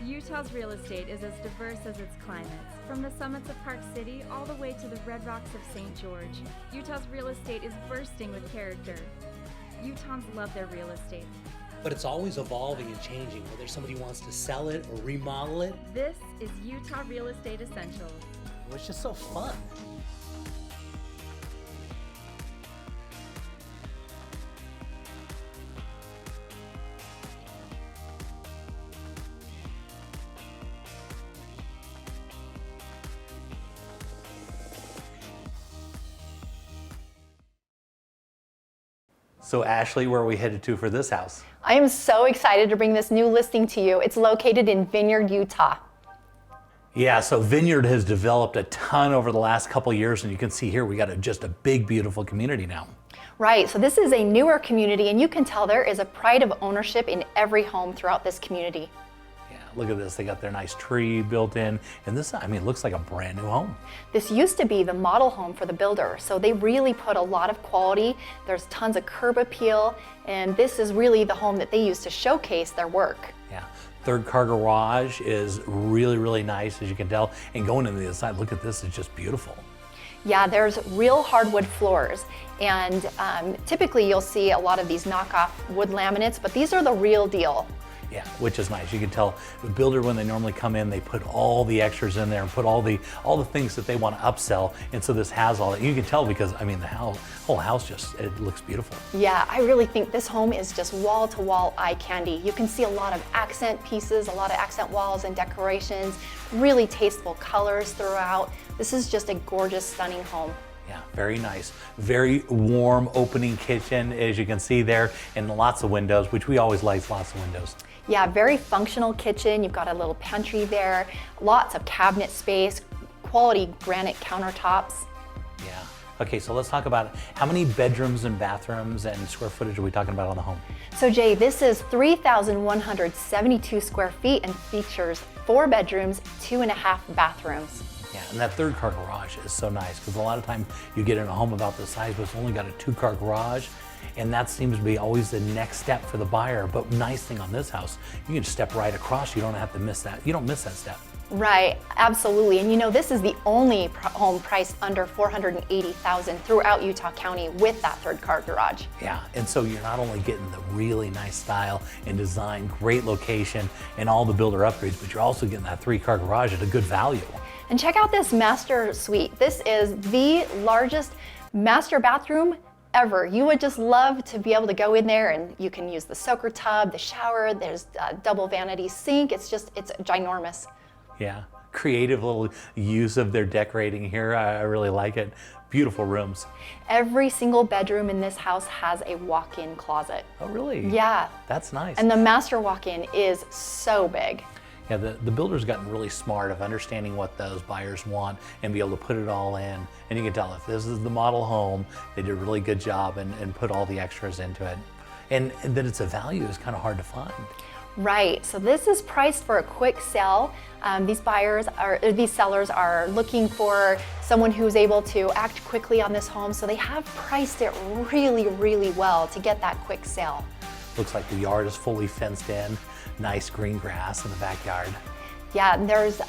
Utah's real estate is as diverse as its climates. From the summits of Park City all the way to the red rocks of St. George, Utah's real estate is bursting with character. Utahns love their real estate. But it's always evolving and changing, whether somebody wants to sell it or remodel it. This is Utah Real Estate Essentials. It's just so fun. So Ashley, where are we headed to for this house? I am so excited to bring this new listing to you. It's located in Vineyard, Utah. Yeah, so Vineyard has developed a ton over the last couple of years, and you can see here we got just a big, beautiful community now. Right, so this is a newer community, and you can tell there is a pride of ownership in every home throughout this community. Look at this, they got their nice tree built in, and this, I mean, it looks like a brand new home. This used to be the model home for the builder, so they really put a lot of quality. There's tons of curb appeal, and this is really the home that they use to showcase their work. Yeah, third car garage is really, really nice, as you can tell, and going into the inside, look at this, it's just beautiful. Yeah, there's real hardwood floors, and typically you'll see a lot of these knockoff wood laminates, but these are the real deal. Yeah, which is nice. You can tell the builder, when they normally come in, they put all the extras in there and put all the things that they want to upsell. And so this has all that. You can tell because, I mean, the whole house just, it looks beautiful. Yeah, I really think this home is just wall-to-wall eye candy. You can see a lot of accent pieces, a lot of accent walls and decorations, really tasteful colors throughout. This is just a gorgeous, stunning home. Yeah, very nice. Very warm opening kitchen, as you can see there, and lots of windows, which we always like, lots of windows. Yeah, very functional kitchen. You've got a little pantry there, lots of cabinet space, quality granite countertops. Yeah. Okay, so let's talk about how many bedrooms and bathrooms and square footage are we talking about on the home? So Jay, this is 3,172 square feet and features 4 bedrooms, 2.5 bathrooms. Yeah, and that third car garage is so nice because a lot of time you get in a home about this size, but it's only got a 2-car garage, and that seems to be always the next step for the buyer. But nice thing on this house, you can step right across. You don't have to miss that. You don't miss that step. Right, absolutely. And you know, this is the only home priced under $480,000 throughout Utah County with that 3rd-car garage. Yeah, and so you're not only getting the really nice style and design, great location, and all the builder upgrades, but you're also getting that 3-car garage at a good value. And check out this master suite. This is the largest master bathroom ever. You would just love to be able to go in there and you can use the soaker tub, the shower, there's a double vanity sink. It's ginormous. Yeah, creative little use of their decorating here. I really like it. Beautiful rooms. Every single bedroom in this house has a walk-in closet. Oh, really? Yeah. That's nice. And the master walk-in is so big. Yeah, the builder's gotten really smart of understanding what those buyers want and be able to put it all in. And you can tell if this is the model home, they did a really good job and put all the extras into it. And that it's a value is kind of hard to find. Right, so this is priced for a quick sell. These sellers are looking for someone who's able to act quickly on this home, so they have priced it really, really well to get that quick sale. Looks like the yard is fully fenced in, nice green grass in the backyard. Yeah, there's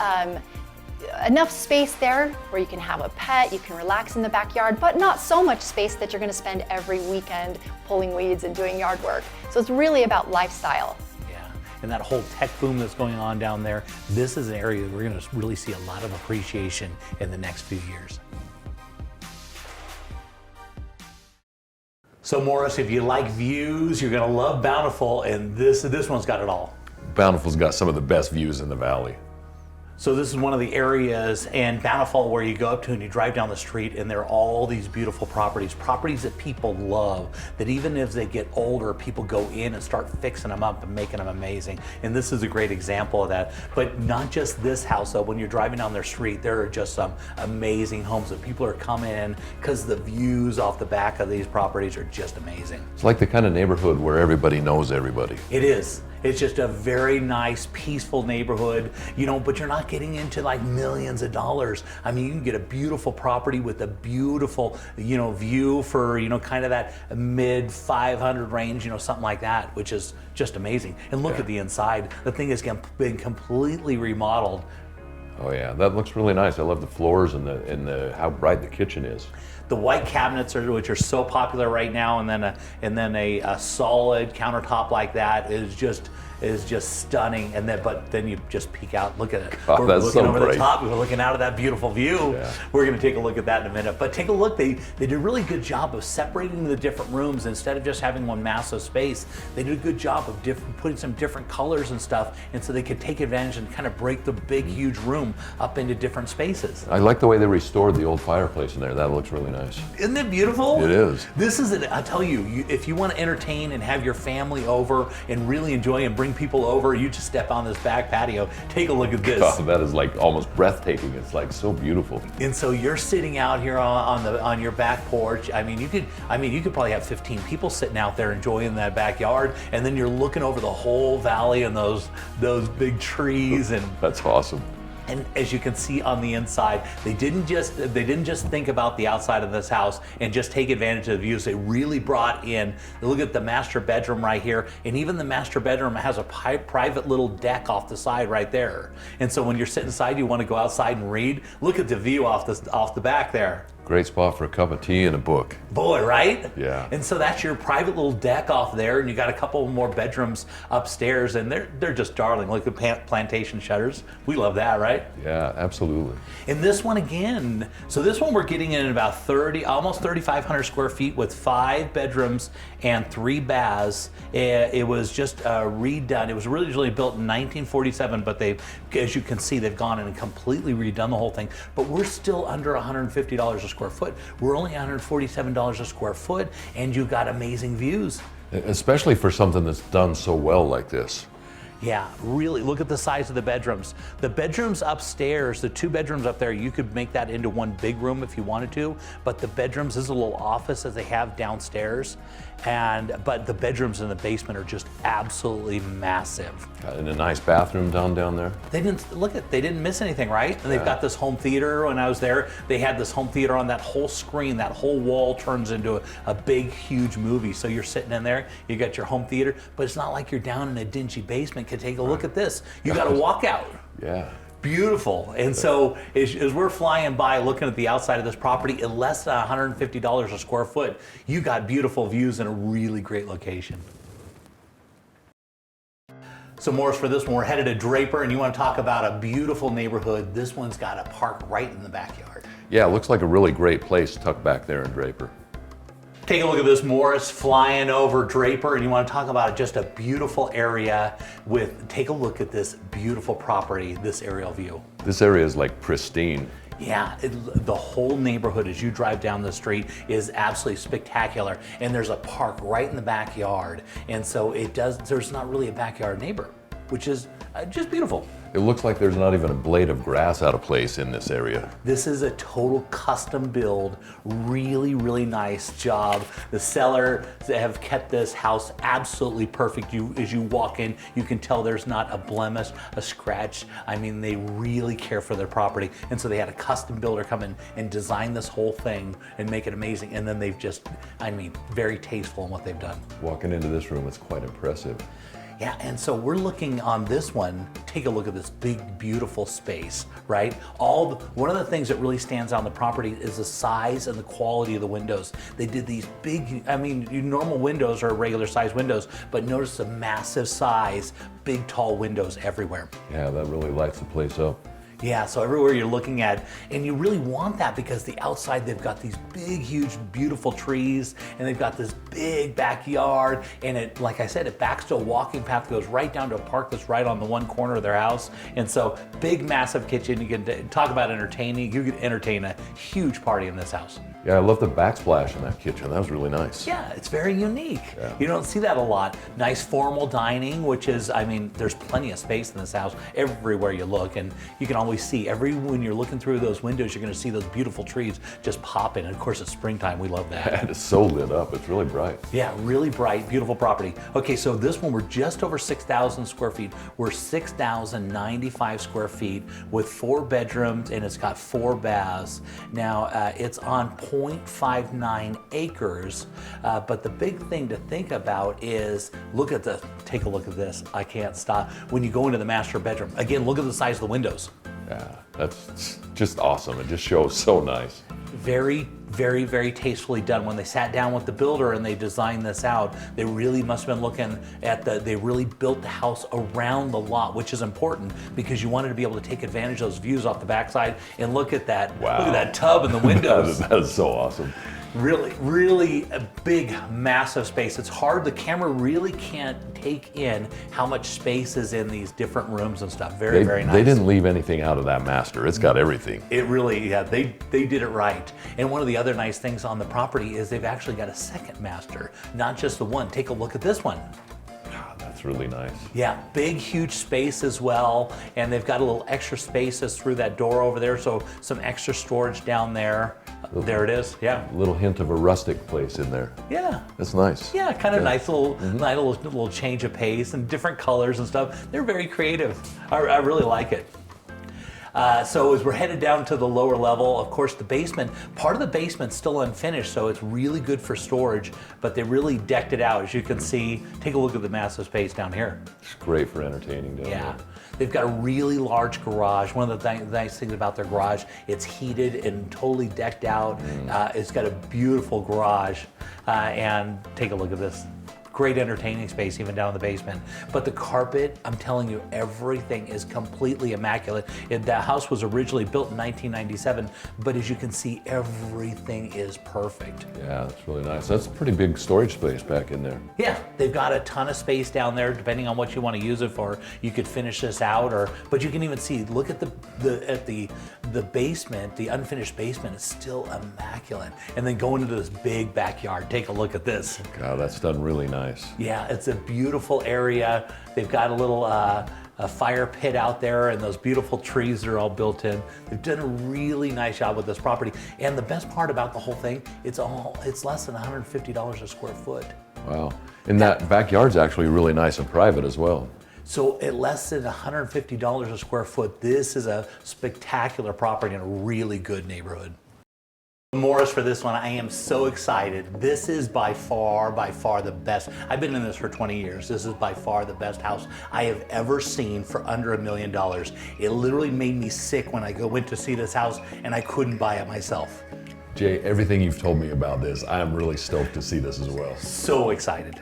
enough space there where you can have a pet, you can relax in the backyard, but not so much space that you're going to spend every weekend pulling weeds and doing yard work. So it's really about lifestyle. And that whole tech boom that's going on down there, this is an area that we're going to really see a lot of appreciation in the next few years. So Morris, if you like views, you're going to love Bountiful, and this one's got it all. Bountiful's got some of the best views in the valley. So this is one of the areas in Bountiful where you go up to and you drive down the street and there are all these beautiful properties that people love, that even as they get older, people go in and start fixing them up and making them amazing. And this is a great example of that. But not just this house though, when you're driving down their street, there are just some amazing homes that people are coming in because the views off the back of these properties are just amazing. It's like the kind of neighborhood where everybody knows everybody. It is. It's just a very nice, peaceful neighborhood, you know, but you're not getting into like millions of dollars. I mean, you can get a beautiful property with a beautiful, you know, view for, you know, kind of that mid 500 range, you know, something like that, which is just amazing. And look at the inside. The thing has been completely remodeled. Oh yeah, that looks really nice. I love the floors and the how bright the kitchen is. The white cabinets which are so popular right now, and then a solid countertop like that is just stunning. And then you just peek out, look at it. Oh, We're that's looking so over great. the top. We're looking out of that beautiful view. Yeah. We're going to take a look at that in a minute. But take a look. They did a really good job of separating the different rooms instead of just having one massive space. They did a good job of putting some different colors and stuff, and so they could take advantage and kind of break the big, huge room up into different spaces. I like the way they restored the old fireplace in there. That looks really nice. Isn't it beautiful? It is. This is it. I tell you, if you want to entertain and have your family over and really enjoy and bring people over, you just step on this back patio. Take a look at this. Oh, that is like almost breathtaking. It's like so beautiful. And so you're sitting out here on your back porch. I mean, you could probably have 15 people sitting out there enjoying that backyard, and then you're looking over the whole valley and those big trees and. That's awesome. And as you can see on the inside, they didn't just think about the outside of this house and just take advantage of the views. They really brought in, look at the master bedroom right here, and even the master bedroom has a private little deck off the side right there. And so when you're sitting inside, you want to go outside and read, look at the view off the back there. Great spot for a cup of tea and a book. Boy, right? Yeah. And so that's your private little deck off there, and you got a couple more bedrooms upstairs, and they're just darling. Look at plantation shutters. We love that, right? Yeah, absolutely. And this one again, so this one we're getting in about almost 3,500 square feet with 5 bedrooms and 3 baths. It was just redone. It was originally built in 1947, but as you can see, they've gone in and completely redone the whole thing. But we're still under $150 a square foot. We're only $147 a square foot, and you got amazing views. Especially for something that's done so well like this. Yeah, really, look at the size of the bedrooms. The bedrooms upstairs, the 2 bedrooms up there, you could make that into one big room if you wanted to, but the bedrooms is a little office that they have downstairs, but the bedrooms in the basement are just absolutely massive. And a nice bathroom down there. They didn't miss anything, right? And they've got this home theater. When I was there, they had this home theater on that whole screen. That whole wall turns into a big, huge movie. So you're sitting in there, you got your home theater, but it's not like you're down in a dingy basement. Can take a look at this. You got a walkout. Yeah. Beautiful. And so as we're flying by looking at the outside of this property, at less than $150 a square foot, you got beautiful views in a really great location. So Morris, for this one, we're headed to Draper, and you want to talk about a beautiful neighborhood. This one's got a park right in the backyard. Yeah, it looks like a really great place tucked back there in Draper. Take a look at this, Morris, flying over Draper, and you want to talk about just a beautiful area take a look at this beautiful property, this aerial view. This area is like pristine. Yeah, the whole neighborhood as you drive down the street is absolutely spectacular, and there's a park right in the backyard, and so there's not really a backyard neighbor, which is just beautiful. It looks like there's not even a blade of grass out of place in this area. This is a total custom build, really, really nice job. The sellers have kept this house absolutely perfect. As you walk in, you can tell there's not a blemish, a scratch. I mean, they really care for their property. And so they had a custom builder come in and design this whole thing and make it amazing. And then they've very tasteful in what they've done. Walking into this room, it's quite impressive. Yeah, and so we're looking on this one, take a look at this big, beautiful space, right? One of the things that really stands out on the property is the size and the quality of the windows. They did these big, normal windows are regular size windows, but notice the massive size, big, tall windows everywhere. Yeah, that really lights the place up. Yeah, so everywhere you're looking at, and you really want that because the outside they've got these big, huge, beautiful trees, and they've got this big backyard, and it, like I said, it backs to a walking path that goes right down to a park that's right on the one corner of their house. And so big, massive kitchen. You can talk about entertaining. You can entertain a huge party in this house. Yeah, I love the backsplash in that kitchen. That was really nice. Yeah, it's very unique. Yeah. You don't see that a lot. Nice formal dining, which is, there's plenty of space in this house everywhere you look, and you can almost always see. When you're looking through those windows, you're going to see those beautiful trees just popping. And of course, it's springtime. We love that. And it's so lit up. It's really bright. Yeah, really bright, beautiful property. Okay, so this one, we're just over 6,000 square feet. We're 6,095 square feet with 4 bedrooms, and it's got 4 baths. Now, it's on 0.59 acres, but the big thing to think about is, take a look at this. I can't stop. When you go into the master bedroom, again, look at the size of the windows. Yeah, that's just awesome. It just shows so nice. Very, very, very tastefully done. When they sat down with the builder and they designed this out, they really must have been looking at they really built the house around the lot, which is important because you wanted to be able to take advantage of those views off the backside and look at that. Wow. Look at that tub in the windows. That is so awesome. Really, really a big, massive space. It's hard, the camera really can't take in how much space is in these different rooms and stuff. Very, very nice. They didn't leave anything out of that master. It's got everything. It really, yeah, they did it right. And one of the other nice things on the property is they've actually got a second master, not just the one. Take a look at this one. That's really nice. Yeah, big, huge space as well. And they've got a little extra spaces through that door over there. So some extra storage down there. There it is, yeah. A little hint of a rustic place in there. Yeah. That's nice. Yeah, kind of nice little change of pace and different colors and stuff. They're very creative. I really like it. So as we're headed down to the lower level, of course the basement, part of the basement's still unfinished, so it's really good for storage, but they really decked it out. As you can see, take a look at the massive space down here. It's great for entertaining down Yeah. there. They've got a really large garage. One of the nice things about their garage, it's heated and totally decked out. It's got a beautiful garage. And take a look at this. Great entertaining space even down in the basement. But the carpet, I'm telling you, everything is completely immaculate. The house was originally built in 1997, but as you can see, everything is perfect. Yeah, that's really nice. That's a pretty big storage space back in there. Yeah, they've got a ton of space down there, depending on what you want to use it for. You could finish this out, but you can even see, look at the basement, the unfinished basement is still immaculate. And then going into this big backyard, take a look at this. God, that's done really nice. Yeah, it's a beautiful area. They've got a little a fire pit out there and those beautiful trees that are all built in. They've done a really nice job with this property. And the best part about the whole thing, it's less than $150 a square foot. Wow. And that backyard's actually really nice and private as well. So at less than $150 a square foot, this is a spectacular property in a really good neighborhood. Morris, for this one, I am so excited. This is by far the best. I've been in this for 20 years. This is by far the best house I have ever seen for under $1 million. It literally made me sick when I went to see this house and I couldn't buy it myself. Jay, everything you've told me about this, I am really stoked to see this as well. So excited.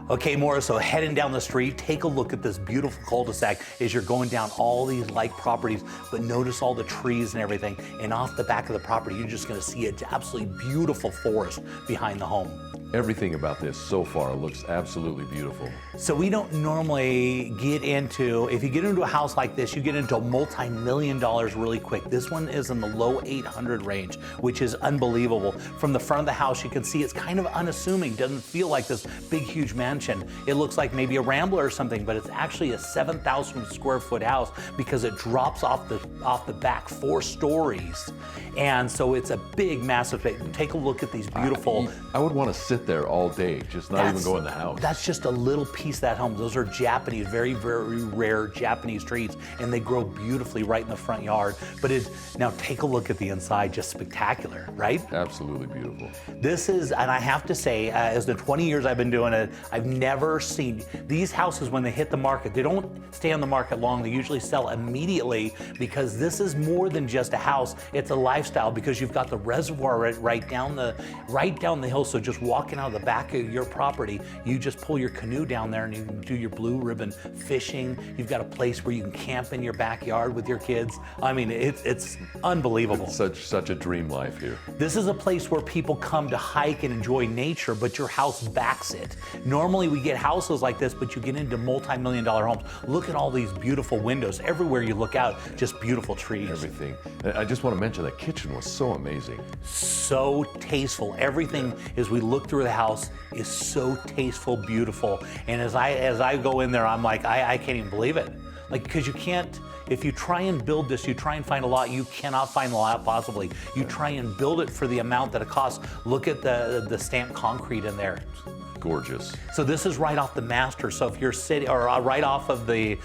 Okay, Morris, so heading down the street, take a look at this beautiful cul-de-sac as you're going down all these like properties, but notice all the trees and everything. And off the back of the property, you're just gonna see an absolutely beautiful forest behind the home. Everything about this so far looks absolutely beautiful. So we don't normally get into, if you get into a house like this, you get into multi-million dollars really quick. This one is in the low 800 range, which is unbelievable. From the front of the house, you can see it's kind of unassuming. Doesn't feel like this big, huge mansion. It looks like maybe a Rambler or something, but it's actually a 7,000 square foot house because it drops off the back 4 stories. And so it's a big, massive space. Take a look at these beautiful. I would want to sit there all day, just not even go in the house. That's just a little piece of that home. Those are Japanese, very, very rare Japanese trees, and they grow beautifully right in the front yard. But now take a look at the inside, just spectacular, right? Absolutely beautiful. This is, and I have to say, as the 20 years I've been doing it, I've never seen these houses when they hit the market. They don't stay on the market long. They usually sell immediately because this is more than just a house. It's a lifestyle because you've got the reservoir right down the hill. So just walking out of the back of your property, you just pull your canoe down there and you can do your blue ribbon fishing. You've got a place where you can camp in your backyard with your kids. I mean, it's unbelievable. It's such a dream life here. This is a place where people come to hike and enjoy nature, but your house backs it. Normally we get houses like this, but you get into multi-million dollar homes. Look at all these beautiful windows. Everywhere you look out, just beautiful trees. Everything. I just want to mention the kitchen was so amazing. So tasteful. Everything as we look through the house is so tasteful, beautiful. And as I go in there, I'm like, I can't even believe it. Like, because you can't, if you try and build this, you try and find a lot, you cannot find a lot possibly. You try and build it for the amount that it costs. Look at the stamped concrete in there. Gorgeous. So this is right off the master. So if you're sitting, or right off of the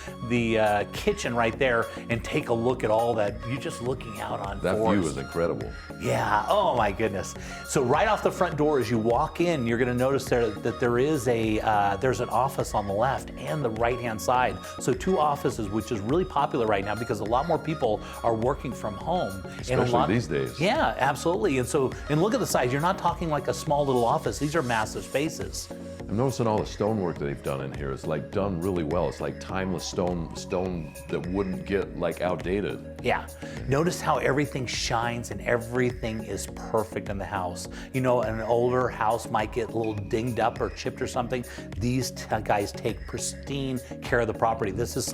kitchen right there, and take a look at all that, you're just looking out on That forest. view is incredible. Yeah, oh my goodness. So right off the front door, as you walk in, you're gonna notice that there is there's an office on the left and the right-hand side. So 2 offices, which is really popular right now because a lot more people are working from home. Especially these days. Yeah, absolutely. And look at the size. You're not talking like a small little office. These are massive spaces. I'm noticing all the stonework that they've done in here is like done really well. It's like timeless stone that wouldn't get like outdated. Yeah. Notice how everything shines and everything is perfect in the house. You know, an older house might get a little dinged up or chipped or something. These guys take pristine care of the property. This is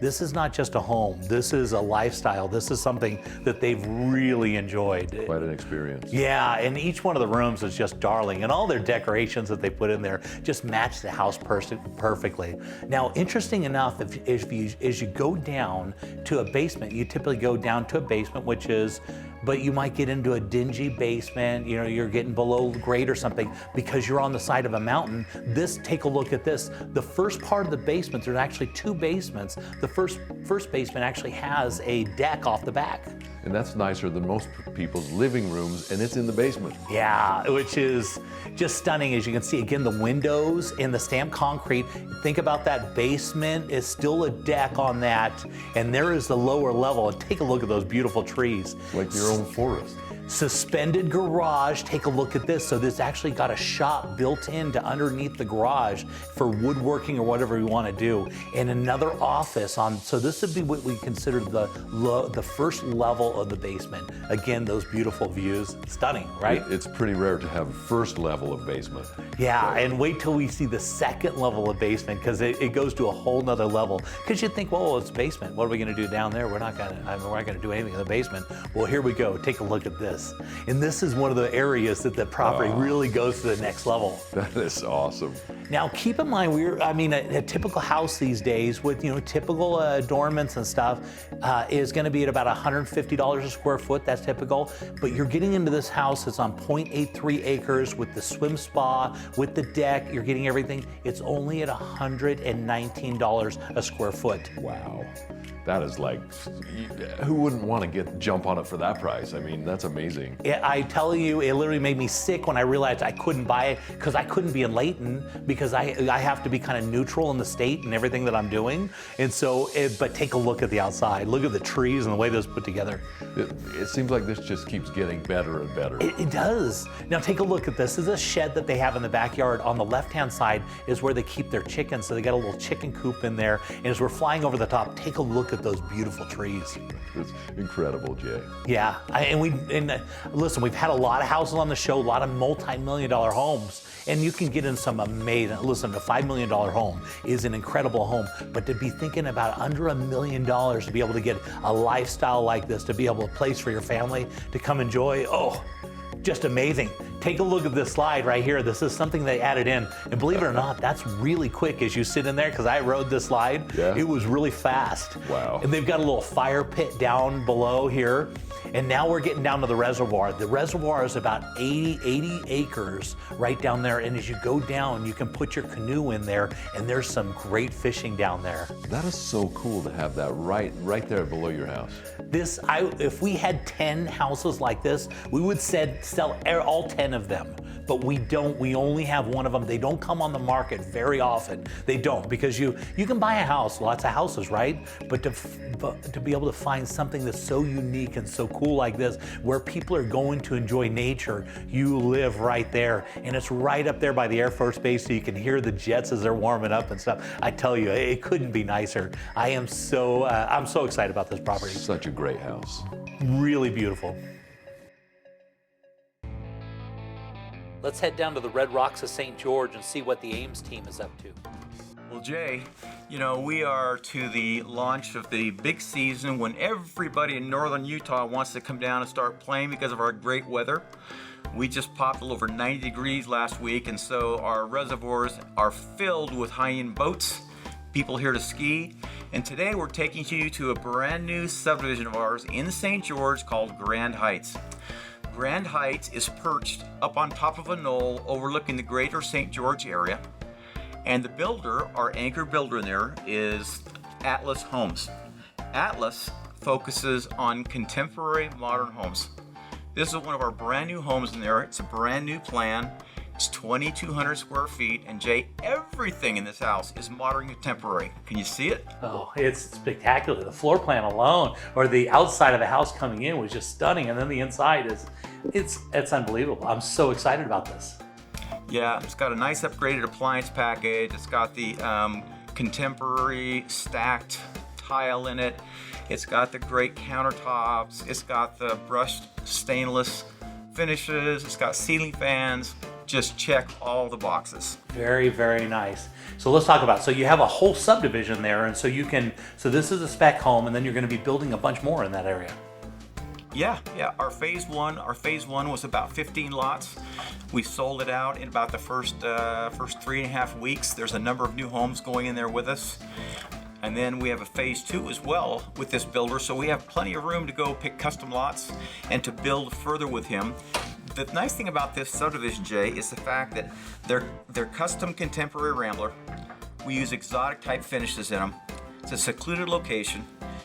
this is not just a home. This is a lifestyle. This is something that they've really enjoyed. Quite an experience. Yeah, and each one of the rooms is just darling, and all their decorations that they put in there just match the house perfectly. Now, interesting enough, as you go down to a basement, you typically go down to a basement, but you might get into a dingy basement, you know, you're getting below grade or something because you're on the side of a mountain. Take a look at this. The first part of the basement, there's actually 2 basements. The first basement actually has a deck off the back. And that's nicer than most people's living rooms, and it's in the basement. Yeah, which is just stunning. As you can see, again, the windows and the stamped concrete. Think about that basement is still a deck on that, and there is the lower level. And take a look at those beautiful trees. Like your own forest. Suspended garage, take a look at this. So this actually got a shop built into underneath the garage for woodworking or whatever you want to do. And another office so this would be what we consider the first level of the basement. Again, those beautiful views, stunning, right? It's pretty rare to have first level of basement. Yeah, and wait till we see the second level of basement because it goes to a whole nother level. Because you think, well, it's basement. What are we going to do down there? We're not going to do anything in the basement. Well, here we go. Take a look at this. And this is one of the areas that the property really goes to the next level. That is awesome. Now, keep in mind, a typical house these days with, typical adornments and stuff is going to be at about $150 a square foot. That's typical. But you're getting into this house. It's on 0.83 acres with the swim spa, with the deck. You're getting everything. It's only at $119 a square foot. Wow. That is like, who wouldn't want to jump on it for that price? I mean, that's amazing. I tell you, it literally made me sick when I realized I couldn't buy it because I couldn't be in Layton because I have to be kind of neutral in the state and everything that I'm doing. And so, but take a look at the outside. Look at the trees and the way those put together. It seems like this just keeps getting better and better. It does. Now take a look at this. This is a shed that they have in the backyard. On the left-hand side is where they keep their chickens. So they got a little chicken coop in there. And as we're flying over the top, take a look at those beautiful trees. It's incredible, Jay. Yeah, listen, we've had a lot of houses on the show, a lot of multi-million-dollar homes, and you can get in some amazing, listen, a $5 million home is an incredible home, but to be thinking about under $1 million to be able to get a lifestyle like this, to be able to place for your family to come enjoy, just amazing. Take a look at this slide right here. This is something they added in. And believe it or not, that's really quick as you sit in there because I rode this slide. Yeah. It was really fast. Wow. And they've got a little fire pit down below here. And now we're getting down to the reservoir. The reservoir is about 80 acres right down there. And as you go down, you can put your canoe in there and there's some great fishing down there. That is so cool to have that right there below your house. If we had 10 houses like this, we would sell all 10 of them. But we don't. We only have one of them. They don't come on the market very often. They don't, because you can buy a house, lots of houses, right? But to be able to find something that's so unique and so cool like this, where people are going to enjoy nature, you live right there. And it's right up there by the Air Force Base, so you can hear the jets as they're warming up and stuff. I tell you, it couldn't be nicer. I'm so excited about this property. Such a great house. Really beautiful. Let's head down to the Red Rocks of St. George and see what the Ames team is up to. Well, Jay, we are to the launch of the big season when everybody in northern Utah wants to come down and start playing because of our great weather. We just popped a little over 90 degrees last week, and so our reservoirs are filled with high-end boats, people here to ski, And today we're taking you to a brand new subdivision of ours in St. George called Grand Heights. Grand Heights is perched up on top of a knoll overlooking the greater St. George area. And the builder, our anchor builder in there, is Atlas Homes. Atlas focuses on contemporary modern homes. This is one of our brand new homes in there. It's a brand new plan. It's 2,200 square feet. And Jay, everything in this house is modern contemporary. Can you see it? Oh, it's spectacular. The floor plan alone, or the outside of the house coming in, was just stunning. And then the inside it's unbelievable. I'm so excited about this. Yeah, it's got a nice upgraded appliance package. It's got the contemporary stacked tile in it. It's got the great countertops. It's got the brushed stainless finishes. It's got ceiling fans. Just check all the boxes. Very, very nice. So let's talk about, so you have a whole subdivision there, and so this is a spec home, and then you're going to be building a bunch more in that area. Yeah. Our phase one was about 15 lots. We sold it out in about the first 3.5 weeks. There's a number of new homes going in there with us. And then we have a phase 2 as well with this builder. So we have plenty of room to go pick custom lots and to build further with him. The nice thing about this subdivision, Jay, is the fact that they're custom contemporary Rambler. We use exotic type finishes in them. It's a secluded location.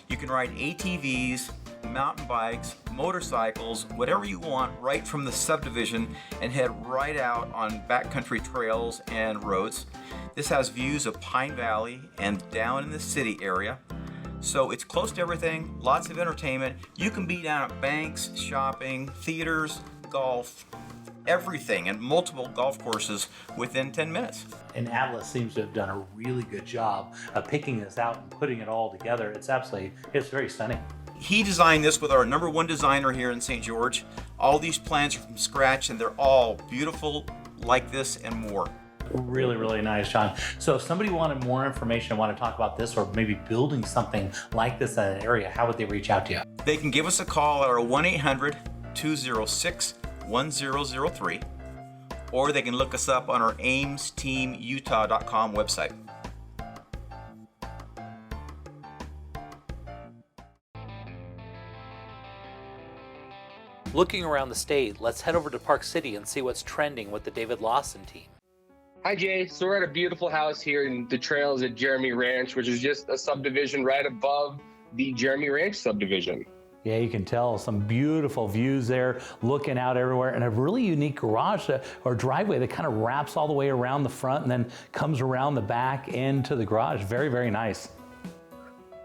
You can ride ATVs, mountain bikes, motorcycles, whatever you want, right from the subdivision and head right out on backcountry trails and roads. This has views of Pine Valley and down in the city area. So it's close to everything, lots of entertainment. You can be down at banks, shopping, theaters, golf, everything, and multiple golf courses within 10 minutes. And Atlas seems to have done a really good job of picking this out and putting it all together. It's very stunning. He designed this with our #1 designer here in St. George. All these plans are from scratch and they're all beautiful like this and more. Really, really nice, John. So if somebody wanted more information and want to talk about this or maybe building something like this in an area, how would they reach out to you? They can give us a call at our 1-800-206-1003, or they can look us up on our AimsTeamUtah.com website. Looking around the state, let's head over to Park City and see what's trending with the David Lawson team. Hi, Jay. So we're at a beautiful house here in the trails at Jeremy Ranch, which is just a subdivision right above the Jeremy Ranch subdivision. Yeah, you can tell some beautiful views there, looking out everywhere, and a really unique garage or driveway that kind of wraps all the way around the front and then comes around the back into the garage. Very, very nice.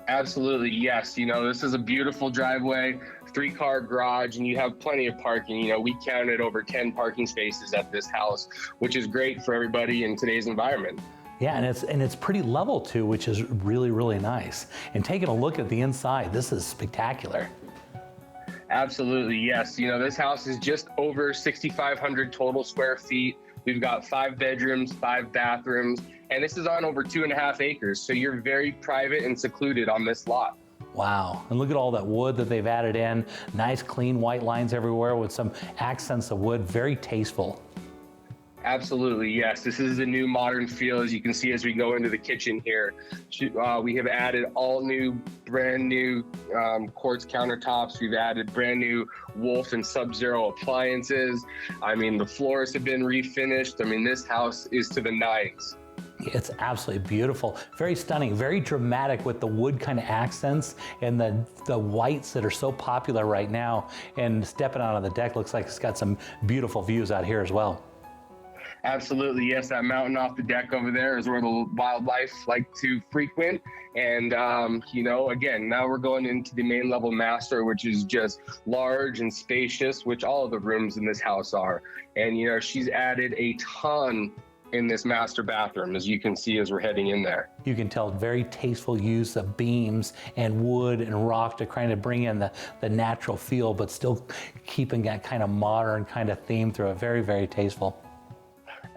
Absolutely, yes. This is a beautiful driveway, 3-car garage, and you have plenty of parking. We counted over 10 parking spaces at this house, which is great for everybody in today's environment. Yeah, and it's pretty level too, which is really, really nice. And taking a look at the inside, this is spectacular. Absolutely, yes. This house is just over 6,500 total square feet. We've got 5 bedrooms, 5 bathrooms, and this is on over 2.5 acres. So you're very private and secluded on this lot. Wow, and look at all that wood that they've added in. Nice clean white lines everywhere with some accents of wood, very tasteful. Absolutely, yes. This is a new modern feel, as you can see as we go into the kitchen here. We have added brand new quartz countertops. We've added brand new Wolf and Sub-Zero appliances. The floors have been refinished. This house is to the nines. It's absolutely beautiful, very stunning, very dramatic with the wood kind of accents and the whites that are so popular right now. And stepping out on the deck looks like it's got some beautiful views out here as well. Absolutely, yes. That mountain off the deck over there is where the wildlife like to frequent. And, again, now we're going into the main level master, which is just large and spacious, which all of the rooms in this house are. And, she's added a ton in this master bathroom, as you can see as we're heading in there. You can tell very tasteful use of beams and wood and rock to kind of bring in the natural feel, but still keeping that kind of modern kind of theme through it. Very, very tasteful.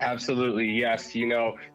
Absolutely, yes.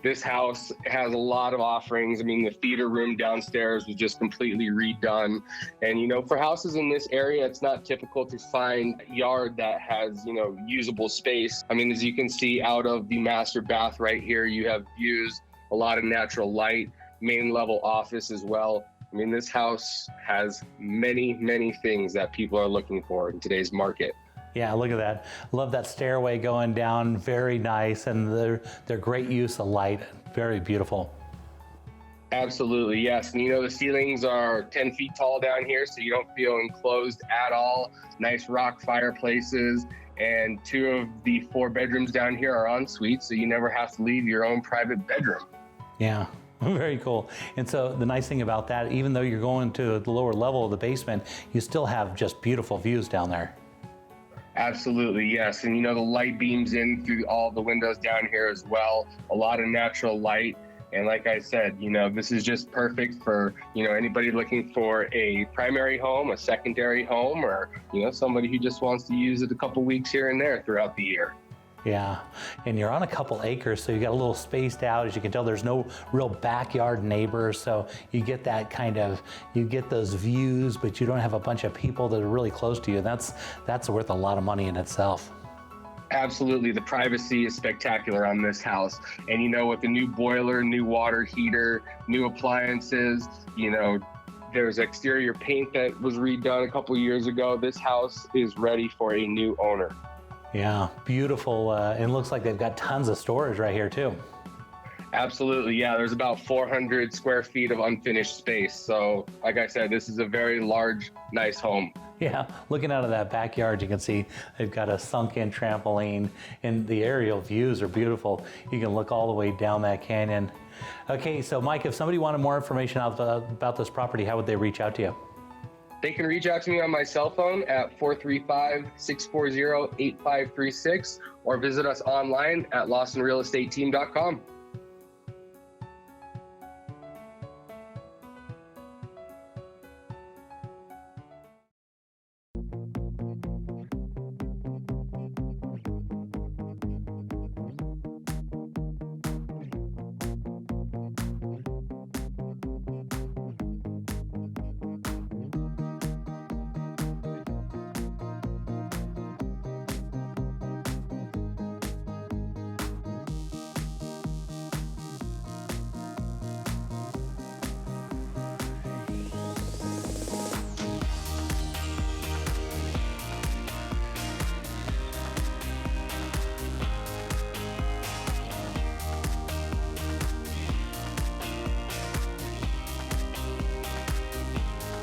This house has a lot of offerings. The theater room downstairs was just completely redone. And, for houses in this area, it's not typical to find a yard that has, usable space. As you can see out of the master bath right here, you have views, a lot of natural light. main level office as well. I mean, this house has many, many things that people are looking for in today's market. Yeah, look at that. Love that stairway going down. Very nice, and they're great use of light. Very beautiful. Absolutely, yes. And the ceilings are 10 feet tall down here, so you don't feel enclosed at all. Nice rock fireplaces, and 2 of the 4 bedrooms down here are en suite, so you never have to leave your own private bedroom. Yeah. Very cool. And so the nice thing about that, even though you're going to the lower level of the basement, you still have just beautiful views down there. Absolutely, yes. And the light beams in through all the windows down here as well. A lot of natural light. And like I said, this is just perfect for, anybody looking for a primary home, a secondary home, or, somebody who just wants to use it a couple weeks here and there throughout the year. Yeah, and you're on a couple acres, so you got a little spaced out. As you can tell, there's no real backyard neighbors, so you get that you get those views, but you don't have a bunch of people that are really close to you. That's worth a lot of money in itself. Absolutely, the privacy is spectacular on this house. And with the new boiler, new water heater, new appliances, there's exterior paint that was redone a couple years ago. This house is ready for a new owner. Yeah, beautiful. It looks like they've got tons of storage right here too. Absolutely, yeah. There's about 400 square feet of unfinished space. So, like I said, this is a very large, nice home. Yeah, looking out of that backyard, you can see they've got a sunk-in trampoline, and the aerial views are beautiful. You can look all the way down that canyon. Okay, so Mike, if somebody wanted more information about this property, how would they reach out to you? They can reach out to me on my cell phone at 435-640-8536 or visit us online at lawsonrealestateteam.com.